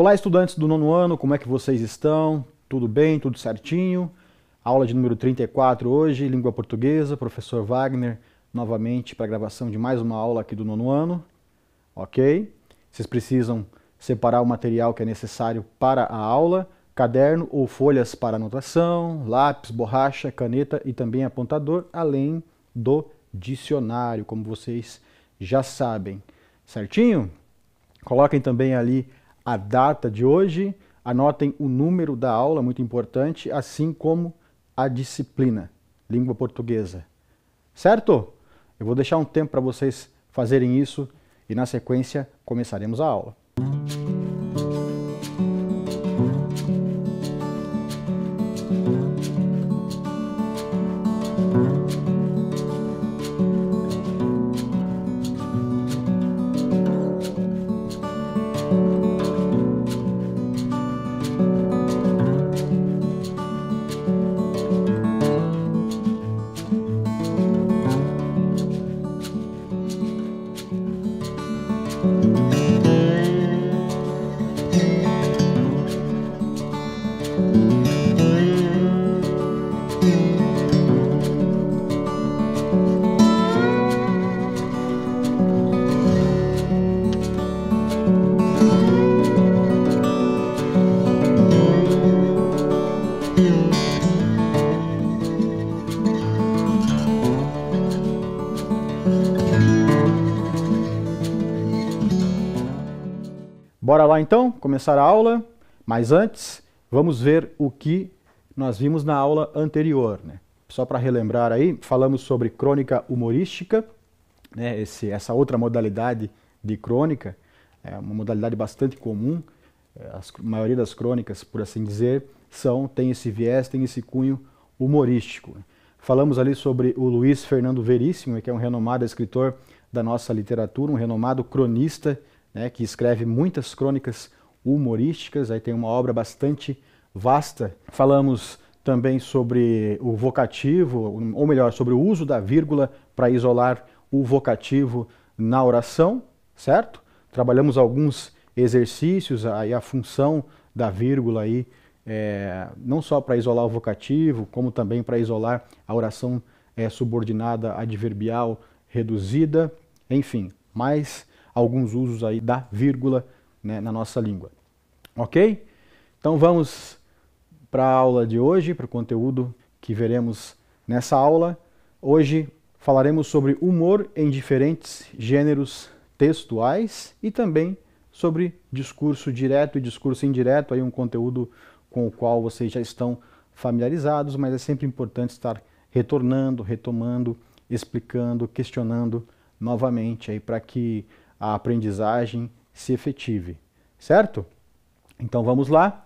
Olá, estudantes do nono ano, como é que vocês estão? Tudo bem? Tudo certinho? Aula de número 34 hoje, língua portuguesa, professor Wagner, novamente para a gravação de mais uma aula aqui do nono ano, ok? Vocês precisam separar o material que é necessário para a aula, caderno ou folhas para anotação, lápis, borracha, caneta e também apontador, além do dicionário, como vocês já sabem, certinho? Coloquem também ali a data de hoje, anotem o número da aula, muito importante, assim como a disciplina, língua portuguesa. Certo? Eu vou deixar um tempo para vocês fazerem isso e na sequência começaremos a aula. Bora lá então, começar a aula, mas antes vamos ver o que nós vimos na aula anterior, né? Só para relembrar aí, falamos sobre crônica humorística, né? Essa outra modalidade de crônica, é uma modalidade bastante comum, a maioria das crônicas, por assim dizer, tem esse viés, tem esse cunho humorístico. Falamos ali sobre o Luiz Fernando Veríssimo, que é um renomado escritor da nossa literatura, um renomado cronista, né, que escreve muitas crônicas humorísticas, aí tem uma obra bastante vasta. Falamos também sobre o vocativo, ou melhor, sobre o uso da vírgula para isolar o vocativo na oração, certo? Trabalhamos alguns exercícios, aí a função da vírgula aí, não só para isolar o vocativo, como também para isolar a oração subordinada adverbial reduzida, enfim, mais alguns usos aí da vírgula, né, na nossa língua. Ok? Então vamos para a aula de hoje, para o conteúdo que veremos nessa aula. Hoje falaremos sobre humor em diferentes gêneros textuais e também sobre discurso direto e discurso indireto, aí um conteúdo com o qual vocês já estão familiarizados, mas é sempre importante estar retornando, retomando, explicando, questionando novamente aí para que a aprendizagem se efetive, certo? Então vamos lá.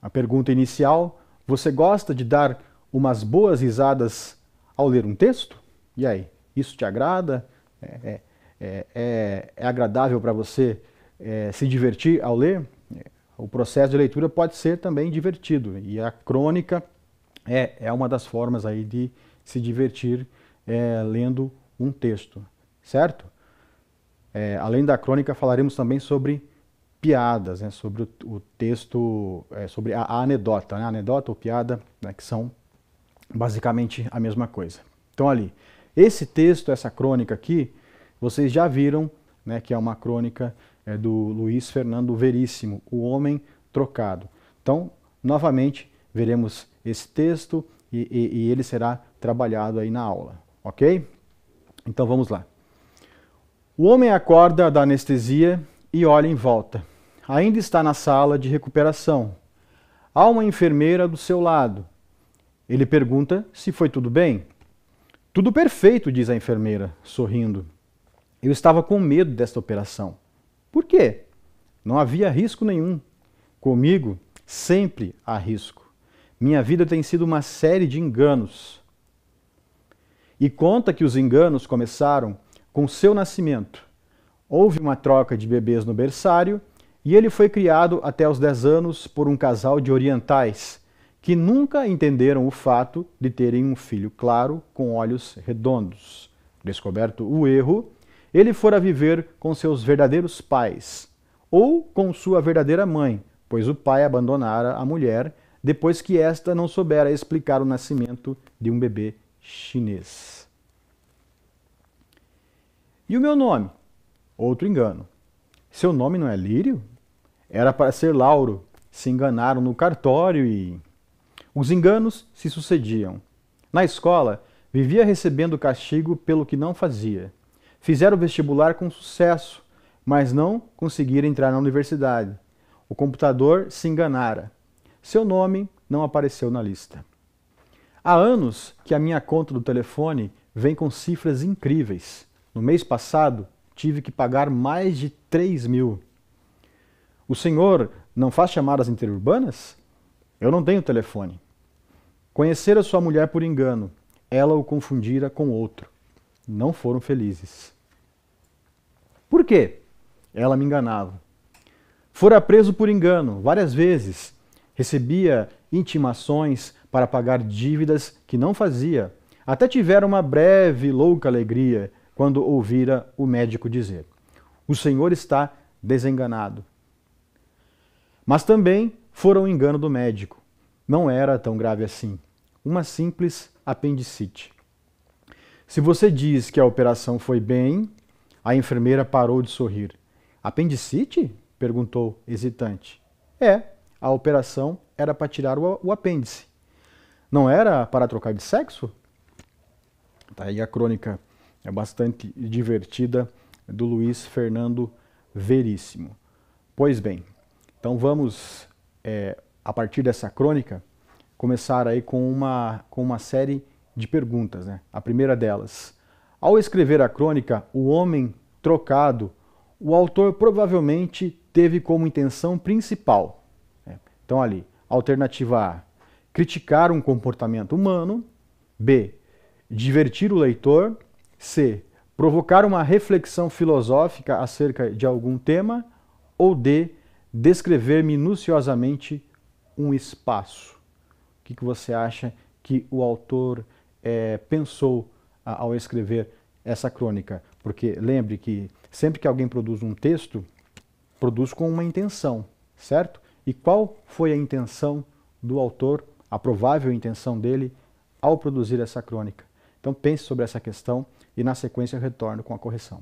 A pergunta inicial: você gosta de dar umas boas risadas ao ler um texto? E aí, isso te agrada? É agradável para você se divertir ao ler? O processo de leitura pode ser também divertido e a crônica é uma das formas aí de se divertir lendo um texto, certo? Além da crônica, falaremos também sobre piadas, né, sobre o texto, sobre a anedota, né, anedota ou piada, né, que são basicamente a mesma coisa. Então ali, esse texto, essa crônica aqui, vocês já viram, né, que é uma crônica do Luiz Fernando Veríssimo, O Homem Trocado. Então, novamente, veremos esse texto e ele será trabalhado aí na aula, ok? Então vamos lá. O homem acorda da anestesia e olha em volta. Ainda está na sala de recuperação. Há uma enfermeira do seu lado. Ele pergunta se foi tudo bem. Tudo perfeito, diz a enfermeira, sorrindo. Eu estava com medo desta operação. Por quê? Não havia risco nenhum. Comigo, sempre há risco. Minha vida tem sido uma série de enganos. E conta que os enganos começaram com seu nascimento. Houve uma troca de bebês no berçário e ele foi criado até os 10 anos por um casal de orientais que nunca entenderam o fato de terem um filho claro com olhos redondos. Descoberto o erro, ele fora viver com seus verdadeiros pais, ou com sua verdadeira mãe, pois o pai abandonara a mulher depois que esta não soubera explicar o nascimento de um bebê chinês. E o meu nome? Outro engano. Seu nome não é Lírio? Era para ser Lauro. Se enganaram no cartório e... Os enganos se sucediam. Na escola, vivia recebendo castigo pelo que não fazia. Fizeram o vestibular com sucesso, mas não conseguiram entrar na universidade. O computador se enganara. Seu nome não apareceu na lista. Há anos que a minha conta do telefone vem com cifras incríveis. No mês passado, tive que pagar mais de 3.000. O senhor não faz chamadas interurbanas? Eu não tenho telefone. Conhecera sua mulher por engano. Ela o confundira com outro. Não foram felizes. Por quê? Ela me enganava. Fora preso por engano, várias vezes. Recebia intimações para pagar dívidas que não fazia. Até tivera uma breve e louca alegria quando ouvira o médico dizer: o senhor está desenganado. Mas também fora um engano do médico. Não era tão grave assim. Uma simples apendicite. Se você diz que a operação foi bem, a enfermeira parou de sorrir. Apendicite? Perguntou, hesitante. É, a operação era para tirar o apêndice. Não era para trocar de sexo? Tá aí a crônica é bastante divertida do Luiz Fernando Veríssimo. Pois bem, então vamos, a partir dessa crônica, começar aí com uma série de perguntas, né? A primeira delas: ao escrever a crônica O Homem Trocado, o autor provavelmente teve como intenção principal, então ali, alternativa A, criticar um comportamento humano, B, divertir o leitor, C, provocar uma reflexão filosófica acerca de algum tema, ou D, descrever minuciosamente um espaço. O que você acha que o autor pensou ao escrever essa crônica? Porque lembre que sempre que alguém produz um texto, produz com uma intenção, certo? E qual foi a intenção do autor, a provável intenção dele, ao produzir essa crônica? Então pense sobre essa questão e na sequência eu retorno com a correção.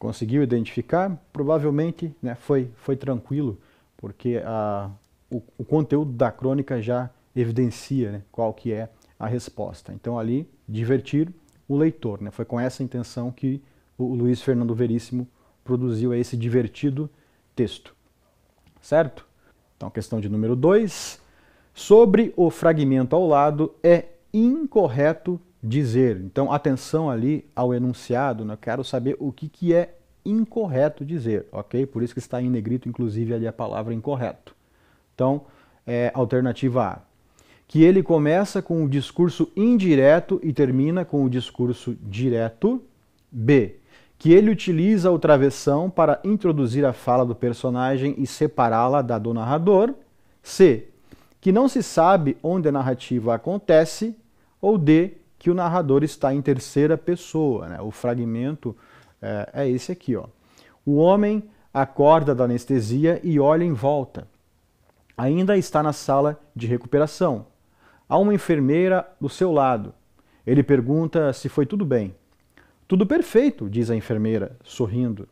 Conseguiu identificar? Provavelmente, né, foi tranquilo, porque o conteúdo da crônica já evidencia, né, qual que é a resposta. Então ali, divertir o leitor, né? Foi com essa intenção que o Luiz Fernando Veríssimo produziu esse divertido texto. Certo? Então, questão de número 2. Sobre o fragmento ao lado, é incorreto dizer. Então, atenção ali ao enunciado, né? Eu quero saber o que é incorreto dizer, ok? Por isso que está em negrito, inclusive, ali a palavra incorreto. Então, alternativa A. Que ele começa com o discurso indireto e termina com o discurso direto. B. Que ele utiliza o travessão para introduzir a fala do personagem e separá-la da do narrador. C. Que não se sabe onde a narrativa acontece. Ou D. Que o narrador está em terceira pessoa, né? O fragmento é esse aqui, ó. O homem acorda da anestesia e olha em volta. Ainda está na sala de recuperação. Há uma enfermeira do seu lado. Ele pergunta se foi tudo bem. Tudo perfeito, diz a enfermeira, sorrindo.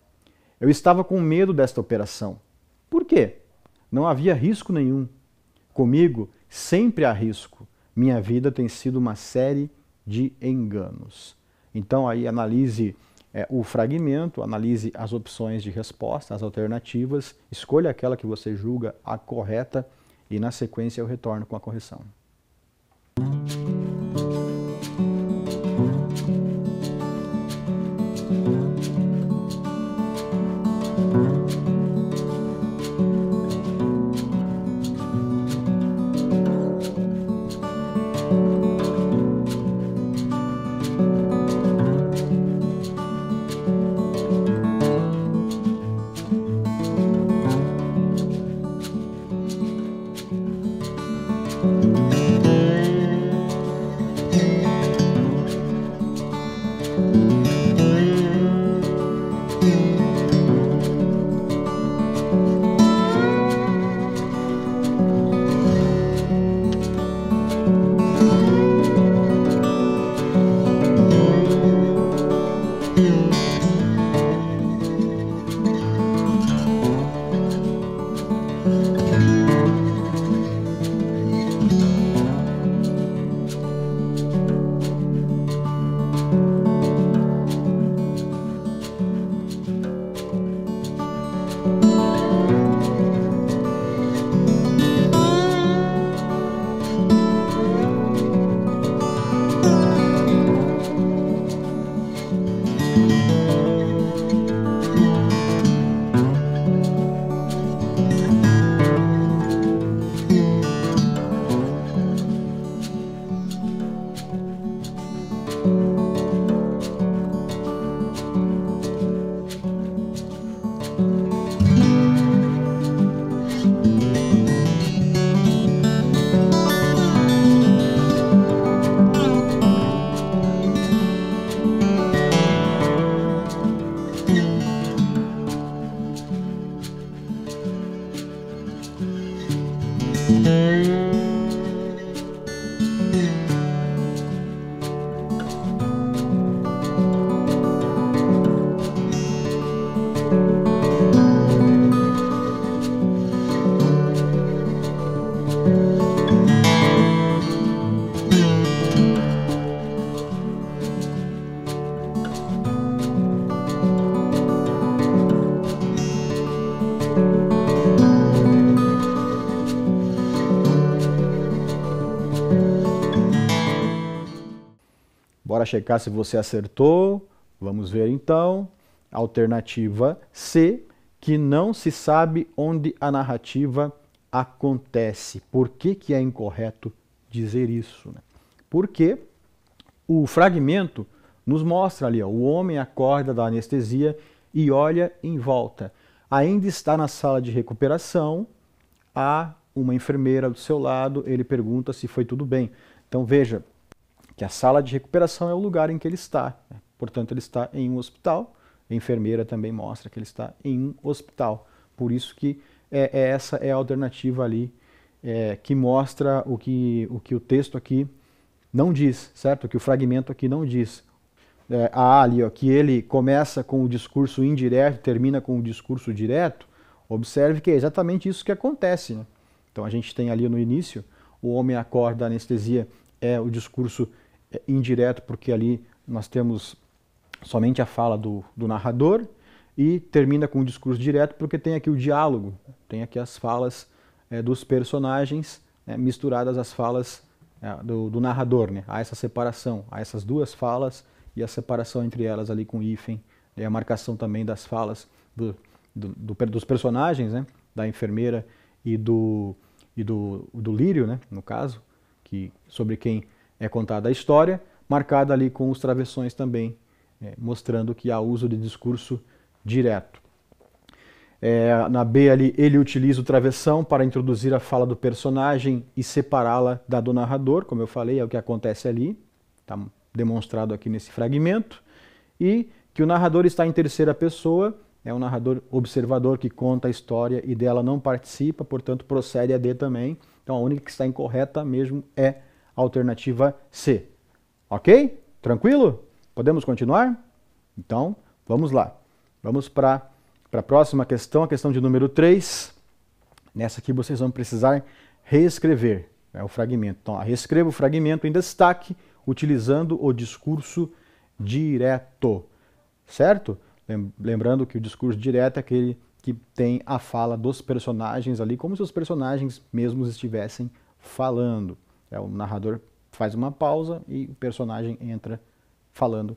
Eu estava com medo desta operação. Por quê? Não havia risco nenhum. Comigo sempre há risco. Minha vida tem sido uma série de enganos. Então aí analise o fragmento, analise as opções de resposta, as alternativas, escolha aquela que você julga a correta e na sequência eu retorno com a correção. Bora checar se você acertou. Vamos ver então. Alternativa C, que não se sabe onde a narrativa acontece. Por que é incorreto dizer isso, né? Porque o fragmento nos mostra ali, ó, o homem acorda da anestesia e olha em volta. Ainda está na sala de recuperação, há uma enfermeira do seu lado, ele pergunta se foi tudo bem. Então veja que a sala de recuperação é o lugar em que ele está, né? Portanto, ele está em um hospital. A enfermeira também mostra que ele está em um hospital. Por isso que essa é a alternativa ali que mostra o que o texto aqui não diz, certo? O que o fragmento aqui não diz. A ali, ó, que ele começa com o discurso indireto, termina com o discurso direto, observe que é exatamente isso que acontece, né? Então a gente tem ali no início, o homem acorda, a anestesia é o discurso indireto, porque ali nós temos somente a fala do narrador, e termina com o discurso direto, porque tem aqui o diálogo, tem aqui as falas dos personagens, né, misturadas às falas do narrador, né? Há essa separação, há essas duas falas e a separação entre elas ali com hífen, e a marcação também das falas dos personagens, né? Da enfermeira e do Lírio, né? No caso, sobre quem é contada a história, marcada ali com os travessões também, mostrando que há uso de discurso direto. Na B ali, ele utiliza o travessão para introduzir a fala do personagem e separá-la da do narrador, como eu falei, é o que acontece ali, está demonstrado aqui nesse fragmento, e que o narrador está em terceira pessoa, é um narrador observador que conta a história e dela não participa, portanto procede a D também, então a única que está incorreta mesmo é a alternativa C. Ok? Tranquilo? Podemos continuar? Então, vamos lá. Vamos para a próxima questão, a questão de número 3. Nessa aqui vocês vão precisar reescrever o fragmento. Então, reescreva o fragmento em destaque, utilizando o discurso direto. Certo? Lembrando que o discurso direto é aquele que tem a fala dos personagens ali, como se os personagens mesmos estivessem falando. O narrador faz uma pausa e o personagem entra falando.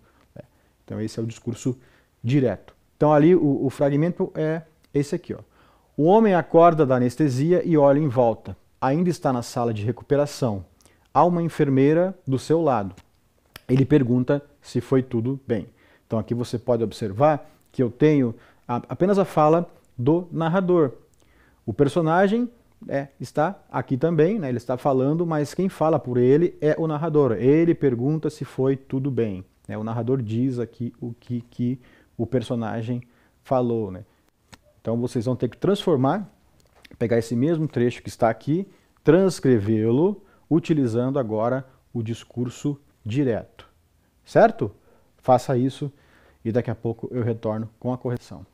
Então esse é o discurso direto. Então ali o fragmento é esse aqui, ó. O homem acorda da anestesia e olha em volta. Ainda está na sala de recuperação. Há uma enfermeira do seu lado. Ele pergunta se foi tudo bem. Então aqui você pode observar que eu tenho apenas a fala do narrador. O personagem está aqui também, né? Ele está falando, mas quem fala por ele é o narrador. Ele pergunta se foi tudo bem. O narrador diz aqui o que o personagem falou, né? Então vocês vão ter que transformar, pegar esse mesmo trecho que está aqui, transcrevê-lo, utilizando agora o discurso direto. Certo? Faça isso e daqui a pouco eu retorno com a correção.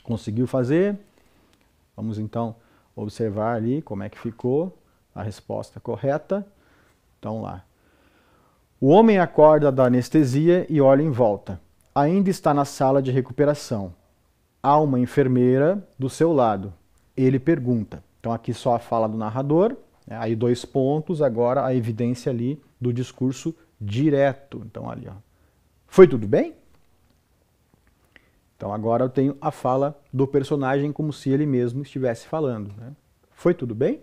Conseguiu fazer? Vamos então observar ali como é que ficou a resposta correta. Então lá. O homem acorda da anestesia e olha em volta. Ainda está na sala de recuperação. Há uma enfermeira do seu lado. Ele pergunta. Então aqui só a fala do narrador, né? Aí 2 pontos, agora a evidência ali do discurso direto. Então ali, ó. Foi tudo bem? Então agora eu tenho a fala do personagem como se ele mesmo estivesse falando, né? Foi tudo bem?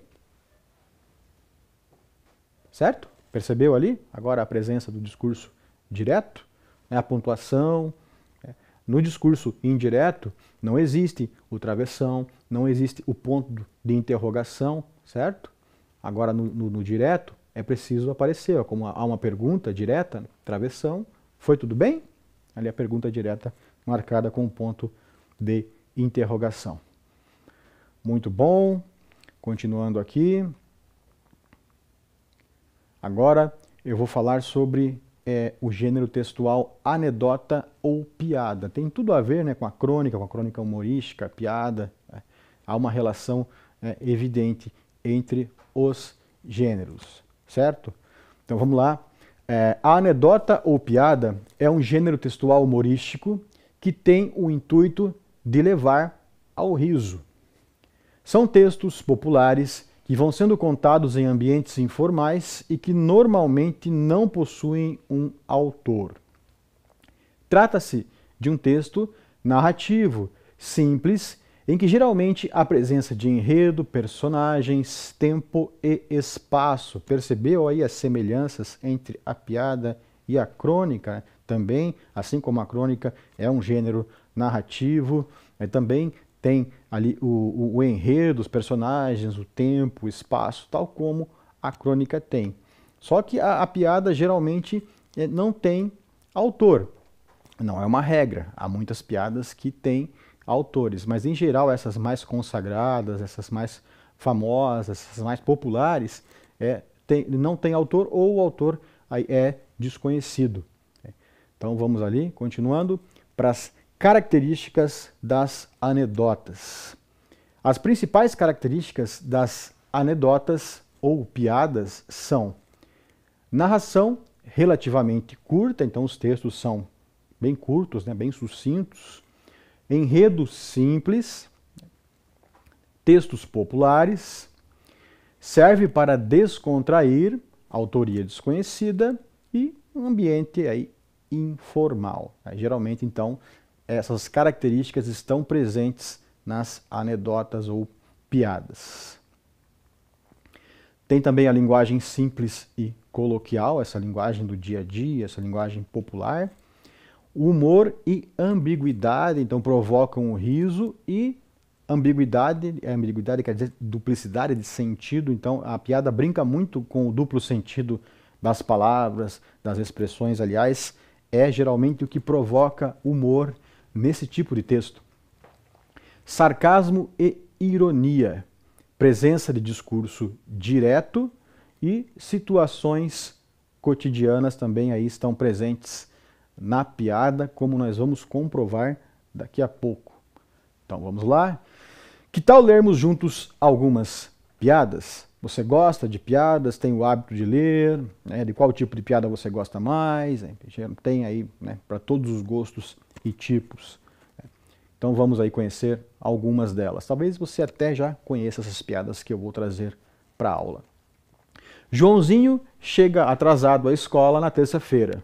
Certo? Percebeu ali? Agora a presença do discurso direto, né? A pontuação. No discurso indireto não existe o travessão, não existe o ponto de interrogação, certo? Agora no direto é preciso aparecer, ó, como há uma pergunta direta, travessão, foi tudo bem? Ali a pergunta direta marcada com um ponto de interrogação. Muito bom. Continuando aqui. Agora eu vou falar sobre o gênero textual anedota ou piada. Tem tudo a ver, né, com a crônica humorística, piada. Né? Há uma relação evidente entre os gêneros, certo? Então vamos lá. A anedota ou piada é um gênero textual humorístico que tem o intuito de levar ao riso. São textos populares que vão sendo contados em ambientes informais e que normalmente não possuem um autor. Trata-se de um texto narrativo, simples, em que geralmente há presença de enredo, personagens, tempo e espaço. Percebeu aí as semelhanças entre a piada e a crônica? Também, assim como a crônica é um gênero narrativo, também tem ali o enredo, os personagens, o tempo, o espaço, tal como a crônica tem. Só que a piada geralmente não tem autor. Não é uma regra. Há muitas piadas que têm autores, mas em geral essas mais consagradas, essas mais famosas, essas mais populares, não tem autor ou o autor é desconhecido. Então vamos ali, continuando, para as características das anedotas. As principais características das anedotas ou piadas são narração relativamente curta, então os textos são bem curtos, né, bem sucintos, enredo simples, textos populares, serve para descontrair, autoria desconhecida e um ambiente aí informal. Geralmente, então, essas características estão presentes nas anedotas ou piadas. Tem também a linguagem simples e coloquial, essa linguagem do dia a dia, essa linguagem popular. O humor e ambiguidade, então, provocam o riso, e ambiguidade quer dizer duplicidade de sentido, então a piada brinca muito com o duplo sentido das palavras, das expressões, aliás, é geralmente o que provoca humor nesse tipo de texto. Sarcasmo e ironia, presença de discurso direto e situações cotidianas também aí estão presentes na piada, como nós vamos comprovar daqui a pouco. Então vamos lá. Que tal lermos juntos algumas piadas? Você gosta de piadas? Tem o hábito de ler? Né? De qual tipo de piada você gosta mais? Tem aí, né, para todos os gostos e tipos. Então vamos aí conhecer algumas delas. Talvez você até já conheça essas piadas que eu vou trazer para a aula. Joãozinho chega atrasado à escola na terça-feira.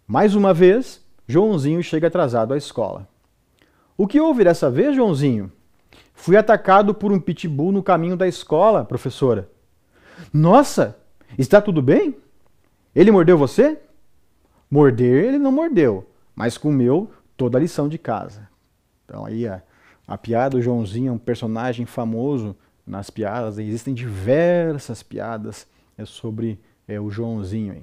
Mais uma vez, Joãozinho chega atrasado à escola. O que houve dessa vez, Joãozinho? Fui atacado por um pitbull no caminho da escola, professora. Nossa, está tudo bem? Ele mordeu você? Morder ele não mordeu, mas comeu toda a lição de casa. Então aí a piada do Joãozinho é um personagem famoso nas piadas. Existem diversas piadas sobre o Joãozinho. Aí.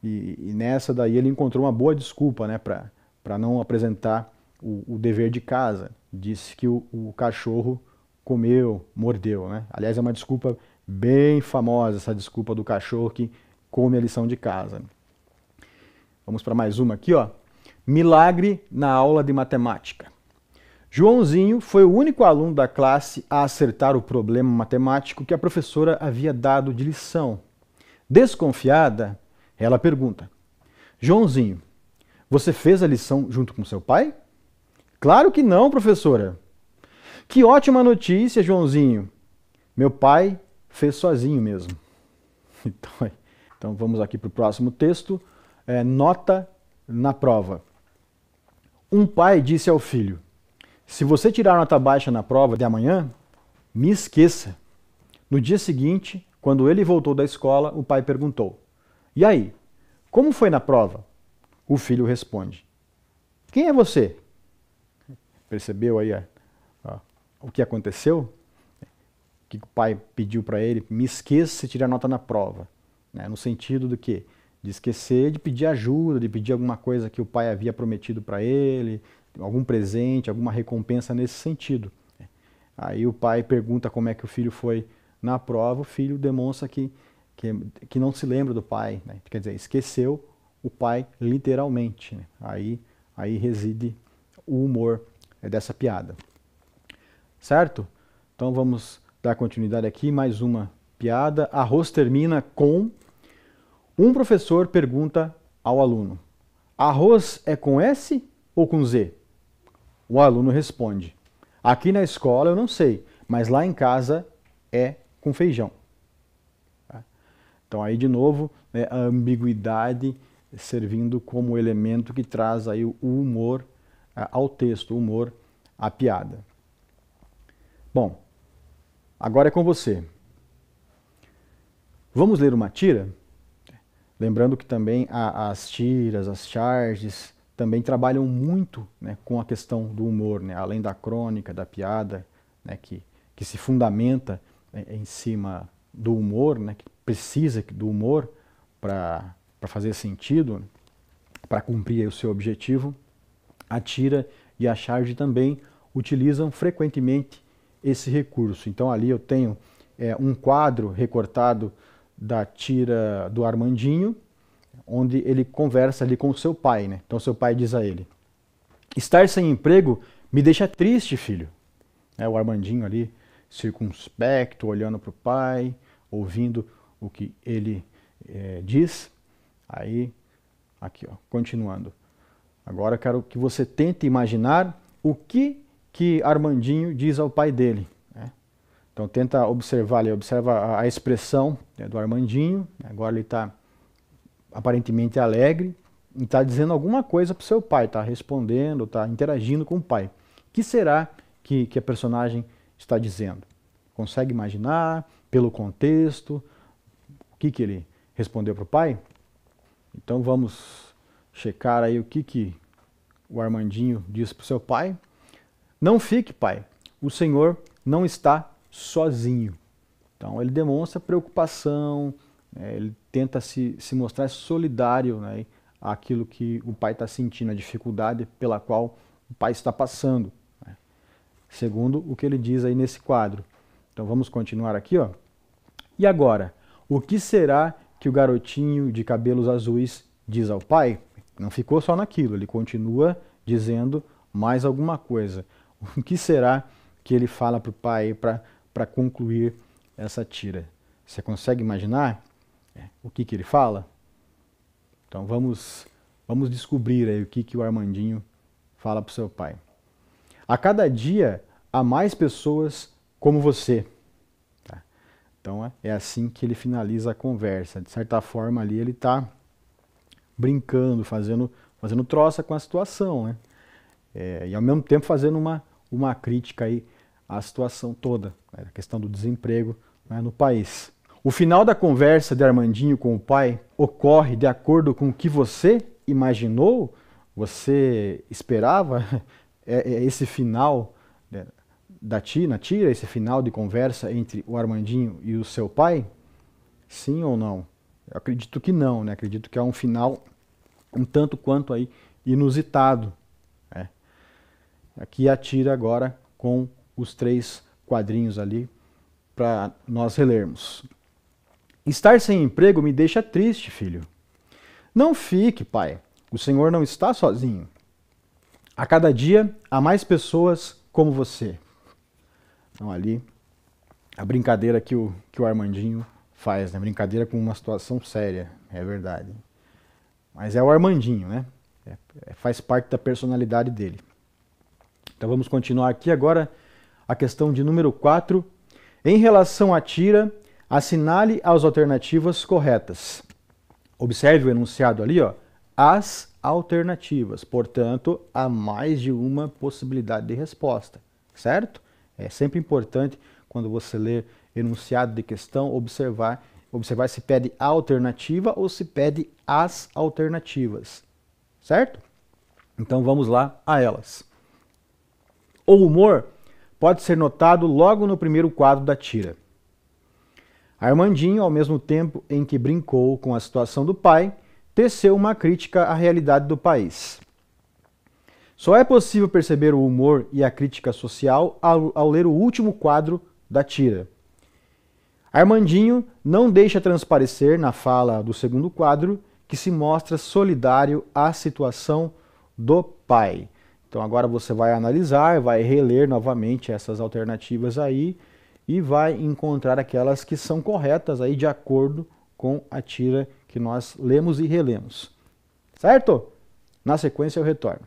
E nessa daí ele encontrou uma boa desculpa, né, para não apresentar o dever de casa. Disse que o cachorro comeu, mordeu. Né? Aliás, é uma desculpa bem famosa, essa desculpa do cachorro que come a lição de casa. Vamos para mais uma aqui, ó. Milagre na aula de matemática. Joãozinho foi o único aluno da classe a acertar o problema matemático que a professora havia dado de lição. Desconfiada, ela pergunta: Joãozinho, você fez a lição junto com seu pai? Claro que não, professora. Que ótima notícia, Joãozinho. Meu pai fez sozinho mesmo. Então vamos aqui para o próximo texto. Nota na prova. Um pai disse ao filho: se você tirar nota baixa na prova de amanhã, me esqueça. No dia seguinte, quando ele voltou da escola, o pai perguntou: e aí, como foi na prova? O filho responde: quem é você? Percebeu aí o que aconteceu? Que o pai pediu para ele: me esqueça se tirar nota na prova. No sentido do quê? De esquecer de pedir ajuda, de pedir alguma coisa que o pai havia prometido para ele, algum presente, alguma recompensa nesse sentido. Aí o pai pergunta como é que o filho foi na prova, o filho demonstra que não se lembra do pai, né? Quer dizer, esqueceu o pai literalmente. Né? Aí reside o humor dessa piada. Certo? Então vamos dar continuidade aqui, mais uma piada. Arroz termina com... Um professor pergunta ao aluno: arroz é com S ou com Z? O aluno responde: aqui na escola eu não sei, mas lá em casa é com feijão. Então aí de novo a ambiguidade servindo como elemento que traz aí o humor ao texto, o humor à piada. Bom, agora é com você. Vamos ler uma tira? Lembrando que também as tiras, as charges, também trabalham muito, né, com a questão do humor, né, além da crônica, da piada, né, que se fundamenta em cima do humor, né, que precisa do humor para fazer sentido, para cumprir o seu objetivo. A tira e a charge também utilizam frequentemente esse recurso. Então ali eu tenho um quadro recortado da tira do Armandinho, onde ele conversa ali com o seu pai, né? Então seu pai diz a ele: estar sem emprego me deixa triste, filho. O Armandinho ali, circunspecto, olhando para o pai, ouvindo o que ele diz. Aí, aqui, ó, continuando. Agora eu quero que você tente imaginar o que Armandinho diz ao pai dele. Então tenta observar ali, observa a expressão do Armandinho. Agora ele está aparentemente alegre e está dizendo alguma coisa para o seu pai, está respondendo, está interagindo com o pai. O que será que a personagem está dizendo? Consegue imaginar, pelo contexto, o que ele respondeu para o pai? Então vamos checar aí o que o Armandinho disse para o seu pai. Não fique, pai, o senhor não está sozinho. Então ele demonstra preocupação, ele tenta se mostrar solidário, né, àquilo que o pai está sentindo, a dificuldade pela qual o pai está passando, né, segundo o que ele diz aí nesse quadro. Então vamos continuar aqui, ó. E agora, o que será que o garotinho de cabelos azuis diz ao pai? Não ficou só naquilo, ele continua dizendo mais alguma coisa. O que será que ele fala para o pai para concluir essa tira? Você consegue imaginar o que ele fala? Então vamos descobrir aí o que o Armandinho fala para o seu pai. A cada dia há mais pessoas como você. Tá? Então é assim que ele finaliza a conversa. De certa forma ali ele está brincando, fazendo troça com a situação, né? e ao mesmo tempo fazendo uma crítica aí à situação toda, né, a questão do desemprego, né, no país. O final da conversa de Armandinho com o pai ocorre de acordo com o que você imaginou, você esperava esse final, né, da tira, esse final de conversa entre o Armandinho e o seu pai? Sim ou não? Eu acredito que não, né? Acredito que é um final um tanto quanto aí inusitado, né? Aqui a tira agora com os 3 quadrinhos ali para nós relermos. Estar sem emprego me deixa triste, filho. Não fique, pai. O Senhor não está sozinho. A cada dia há mais pessoas como você. Então ali, a brincadeira que o Armandinho faz, né? Brincadeira com uma situação séria, é verdade. Mas é o Armandinho, né? Faz parte da personalidade dele. Então vamos continuar aqui agora a questão de número 4. Em relação à tira, assinale as alternativas corretas. Observe o enunciado ali, ó. As alternativas. Portanto, há mais de uma possibilidade de resposta, certo? É sempre importante, quando você lê enunciado de questão, observar se pede a alternativa ou se pede as alternativas, certo? Então vamos lá a elas. O humor pode ser notado logo no primeiro quadro da tira. Armandinho, ao mesmo tempo em que brincou com a situação do pai, teceu uma crítica à realidade do país. Só é possível perceber o humor e a crítica social ao ler o último quadro da tira. Armandinho não deixa transparecer na fala do segundo quadro que se mostra solidário à situação do pai. Então agora você vai analisar, vai reler novamente essas alternativas aí e vai encontrar aquelas que são corretas aí de acordo com a tira que nós lemos e relemos. Certo? Na sequência eu retorno.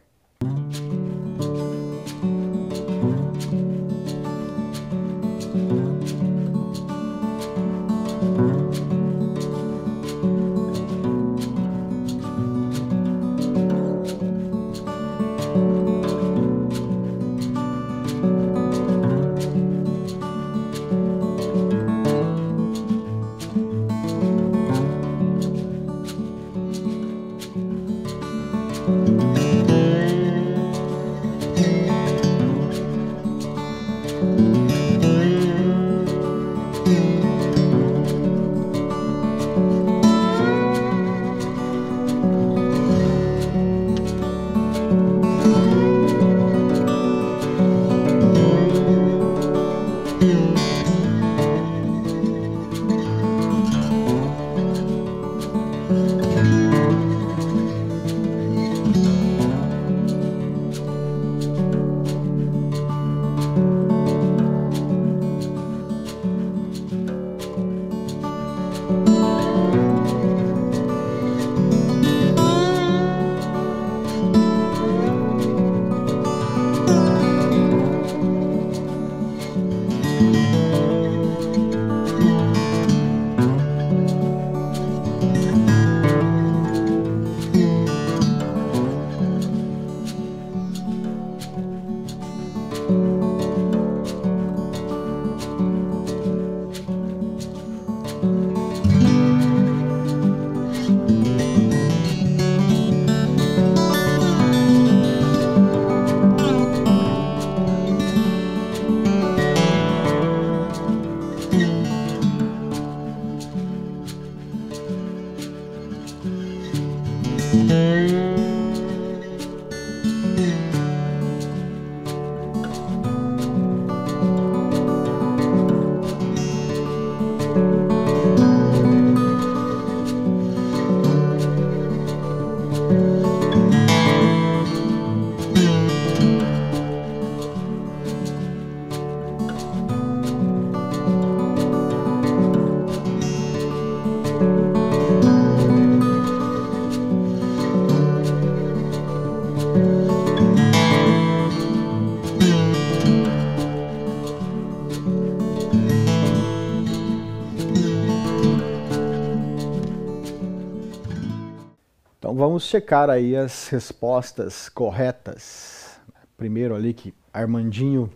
Então vamos checar aí as respostas corretas primeiro ali que Armandinho,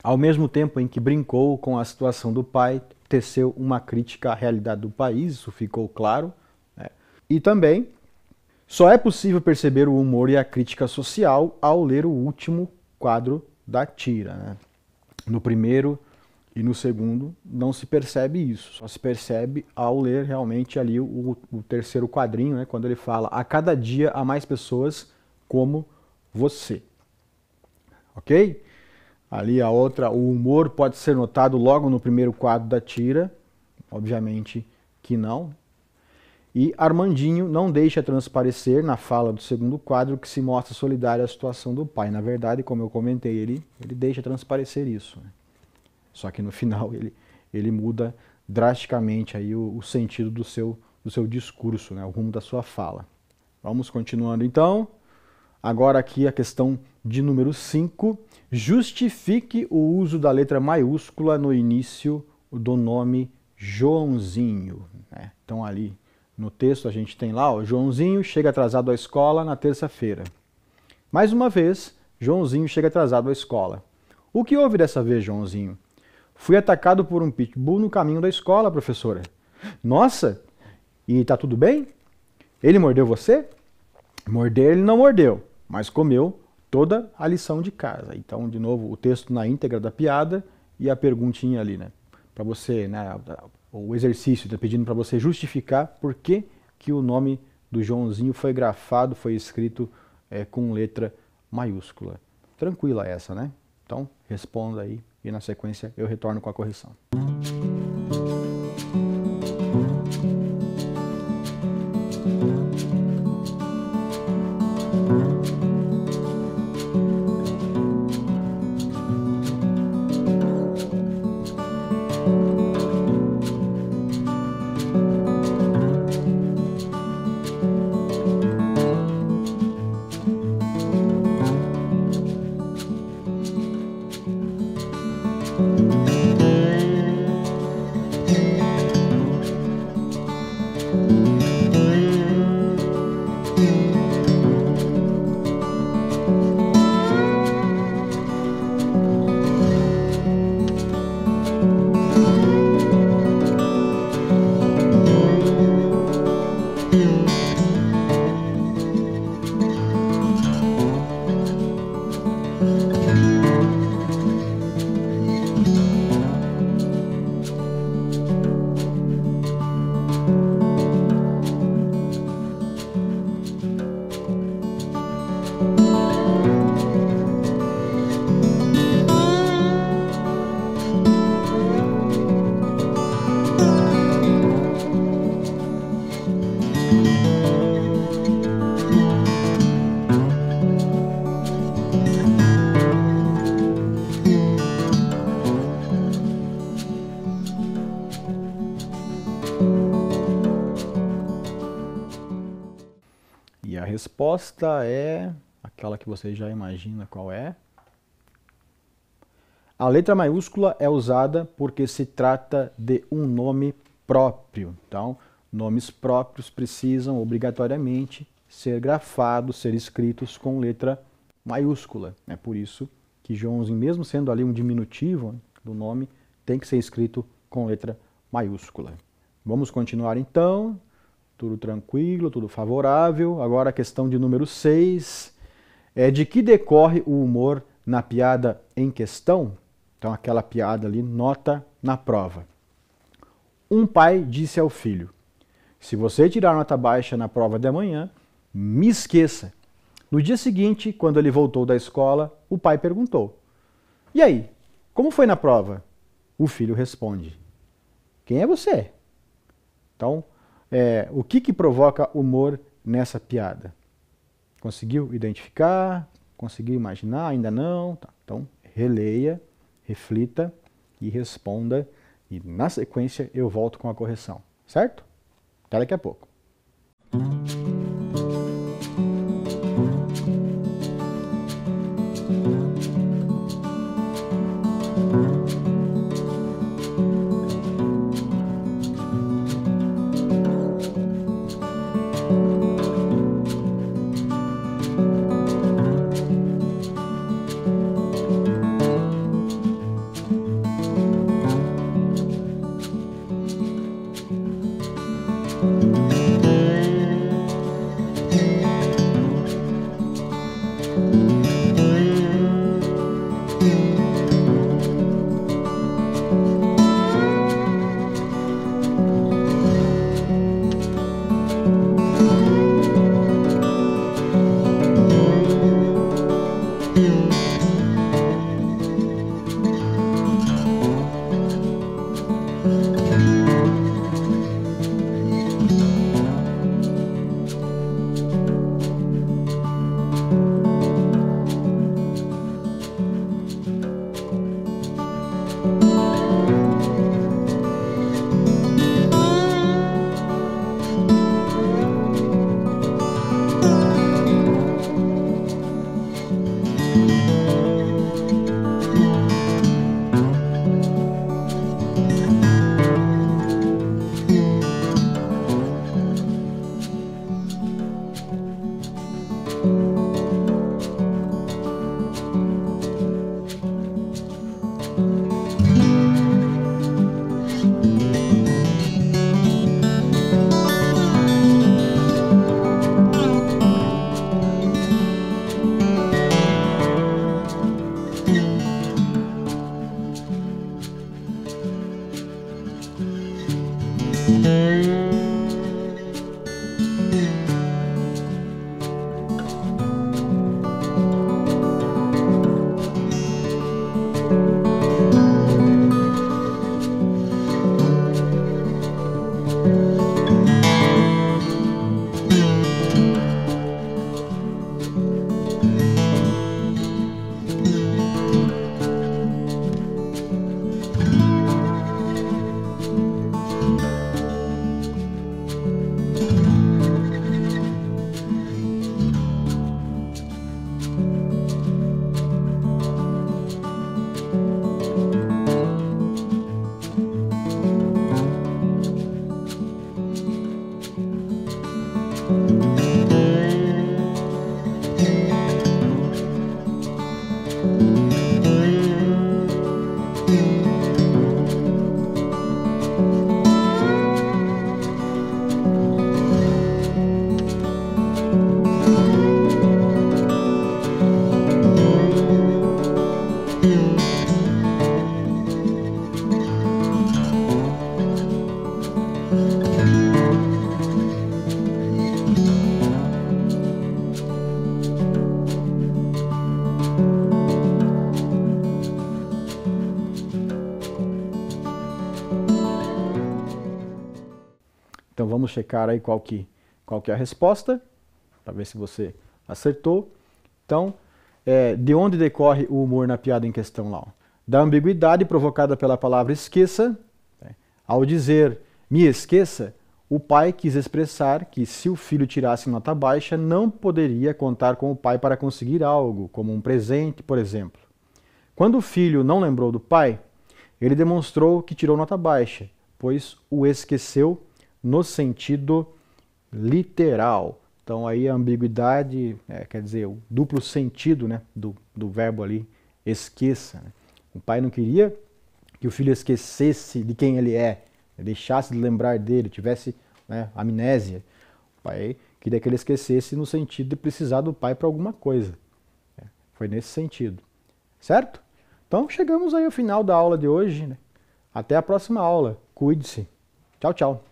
ao mesmo tempo em que brincou com a situação do pai, teceu uma crítica à realidade do país, isso ficou claro, né? E também só é possível perceber o humor e a crítica social ao ler o último quadro da tira, né? No primeiro e no segundo não se percebe isso, só se percebe ao ler realmente ali o terceiro quadrinho, né? Quando ele fala: a cada dia há mais pessoas como você. Ok? Ali a outra, o humor pode ser notado logo no primeiro quadro da tira, obviamente que não. E Armandinho não deixa transparecer na fala do segundo quadro que se mostra solidário à situação do pai. Na verdade, como eu comentei, ele deixa transparecer isso, né? Só que no final ele muda drasticamente aí o sentido do seu discurso, né? O rumo da sua fala. Vamos continuando então. Agora aqui a questão de número 5. Justifique o uso da letra maiúscula no início do nome Joãozinho, né? Então ali no texto a gente tem lá, ó, Joãozinho chega atrasado à escola na terça-feira. Mais uma vez, Joãozinho chega atrasado à escola. O que houve dessa vez, Joãozinho? Fui atacado por um pitbull no caminho da escola, professora. Nossa, e tá tudo bem? Ele mordeu você? Morder ele não mordeu, mas comeu toda a lição de casa. Então, de novo, o texto na íntegra da piada e a perguntinha ali, né? Para você, né? O exercício, tá pedindo para você justificar por que o nome do Joãozinho foi grafado, foi escrito com letra maiúscula. Tranquila essa, né? Então, responda aí e na sequência eu retorno com a correção. E a resposta é aquela que você já imagina qual é. A letra maiúscula é usada porque se trata de um nome próprio. Então, nomes próprios precisam obrigatoriamente ser grafados, ser escritos com letra maiúscula. É por isso que Joãozinho, mesmo sendo ali um diminutivo do nome, tem que ser escrito com letra maiúscula. Vamos continuar então. Tudo tranquilo, tudo favorável. Agora a questão de número 6. De que decorre o humor na piada em questão? Então aquela piada ali, nota na prova. Um pai disse ao filho: se você tirar nota baixa na prova de amanhã, me esqueça. No dia seguinte, quando ele voltou da escola, o pai perguntou: e aí, como foi na prova? O filho responde: quem é você? Então, o que provoca humor nessa piada? Conseguiu identificar? Conseguiu imaginar? Ainda não? Tá. Então, releia, reflita e responda. E na sequência eu volto com a correção. Certo? Até daqui a pouco. Então vamos checar aí qual que é a resposta, para ver se você acertou. Então, de onde decorre o humor na piada em questão lá? Ó? Da ambiguidade provocada pela palavra esqueça. Ao dizer me esqueça, o pai quis expressar que se o filho tirasse nota baixa, não poderia contar com o pai para conseguir algo, como um presente, por exemplo. Quando o filho não lembrou do pai, ele demonstrou que tirou nota baixa, pois o esqueceu no sentido literal. Então aí a ambiguidade, quer dizer, o duplo sentido, né, do verbo ali, esqueça. Né? O pai não queria que o filho esquecesse de quem ele é, deixasse de lembrar dele, tivesse, né, amnésia. O pai queria que ele esquecesse no sentido de precisar do pai para alguma coisa. Foi nesse sentido. Certo? Então chegamos aí ao final da aula de hoje. Né? Até a próxima aula. Cuide-se. Tchau, tchau.